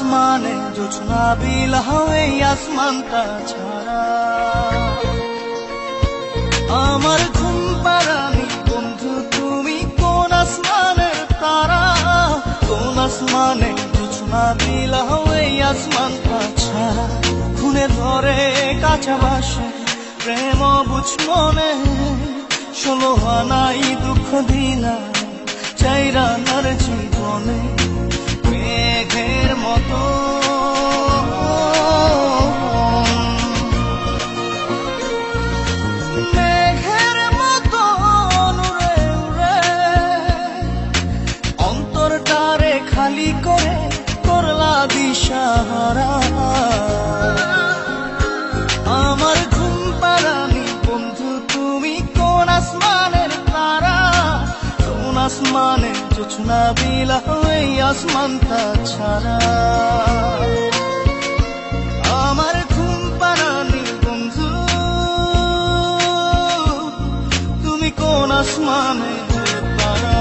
আসমানে জোছনা বিলাও এই আসমানটা ছাড়া। আমার ঘুম পাড়ানি বন্ধু তুমি কোন আসমানের তারা, কোন আসমানে জোছনা বিলাও এই আসমানটা ছাড়া। খুনে ধরে কাঁচা বাসে প্রেম বুঝ মনে, 16 আনাই দুঃখ দিলা চাইরা নার জীবনে। মেঘের মতো মেঘের মতো উড়ে উড়ে অন্তরটারে খালি করে করলা দিশাহারা। আমার ঘুম পাড়ানি বন্ধু তুমি কোন আসমানের তারা, কোন আসমানে জোছনা বিলাও এই আসমানটা ছাড়া। আমার ঘুম পাড়ানি বন্ধু তুমি কোন আসমানের তারা।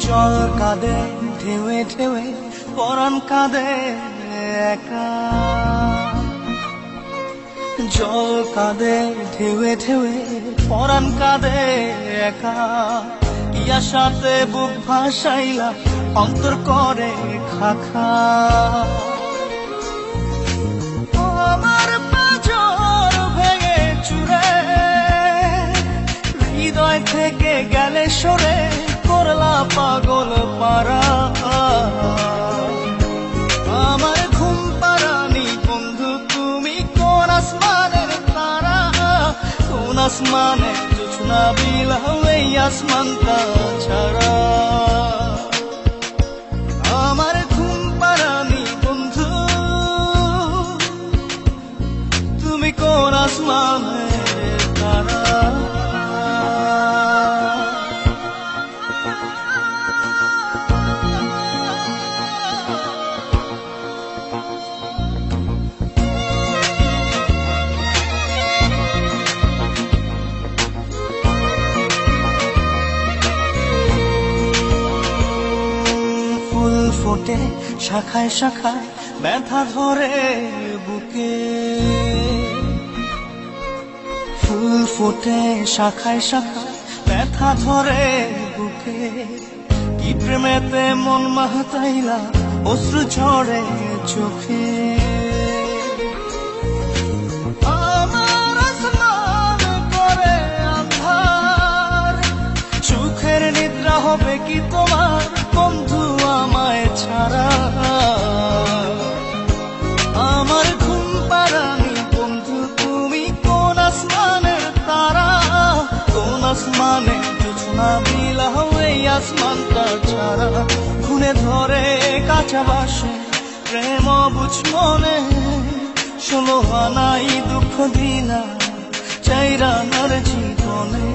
জল কাঁদে ঢেউে ঢেউে পরাণ কাঁদে একা, জল কাঁদে ঢেউে ঢেউে পরাণ কাঁদে একা। ইয়ার সাথে বুক ভাসাইলা অন্তর করে খাখা। আমার পাঁজর ভেঙে চুরে হৃদয় থেকে গেলে সরে করলা পাগল পারা। আমার ঘুম পাড়ানি বন্ধু তুমি কোন আসমানের তারা, কোন আসমানে জোছনা বিলাও এই আসমানটা ছাড়া। আমার ঘুম পাড়ানি বন্ধু তুমি কোন আসমানের তারা। ফোটে শাখায় শাখায় ব্যথা ধরে বুকে, ফুল ফোটে শাখায় শাখায় ব্যথা ধরে বুকে। কি প্রেমেতে মন মাহতাইলা অশ্রু ঝরে চোখে। আমার আসমান করে আন্ধার, সুখের নিদ্রা হবে কি তোমার বন্ধু আমায় ছাড়া। আমার ঘুম পাড়ানি বন্ধু তুমি কোন আসমানের তারা, কোন আসমানে জোছনা বিলাও এই আসমানটা ছাড়া। খুনে ধরে কাঁচা বাসে প্রেম বুঝ মনে, 16 আনাই দুঃখ দিলা চাইরা নার জীবনে।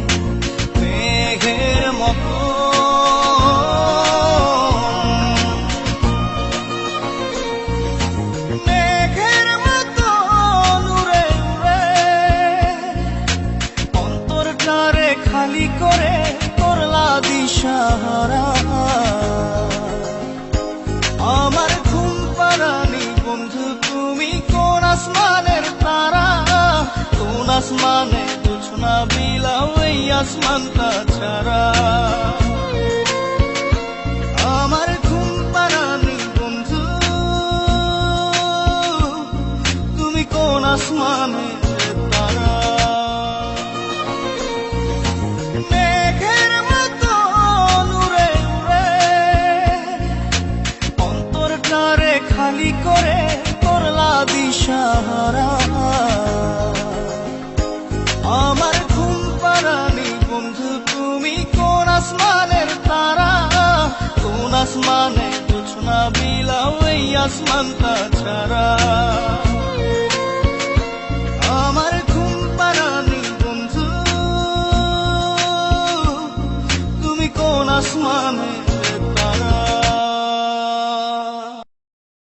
মেঘের মতো খালি করে করলা দিশাহারা। আমার ঘুম পাড়ানি বন্ধু তুমি কোন আসমানের তারা, কোন আসমানে জোছনা বিলাও এই আসমানটা ছাড়া। আমার ঘুম পাড়ানি বন্ধু তুমি কোন আসমানের তারা। মেঘের মতো উড়ে উড়ে অন্তরটারে খালি করে করলা দিশাহারা। আমার ঘুম পাড়ানি বন্ধু তুমি কোন আসমানের তারা, কোন আসমানে জোছনা বিলাও এই আসমানটা ছাড়া।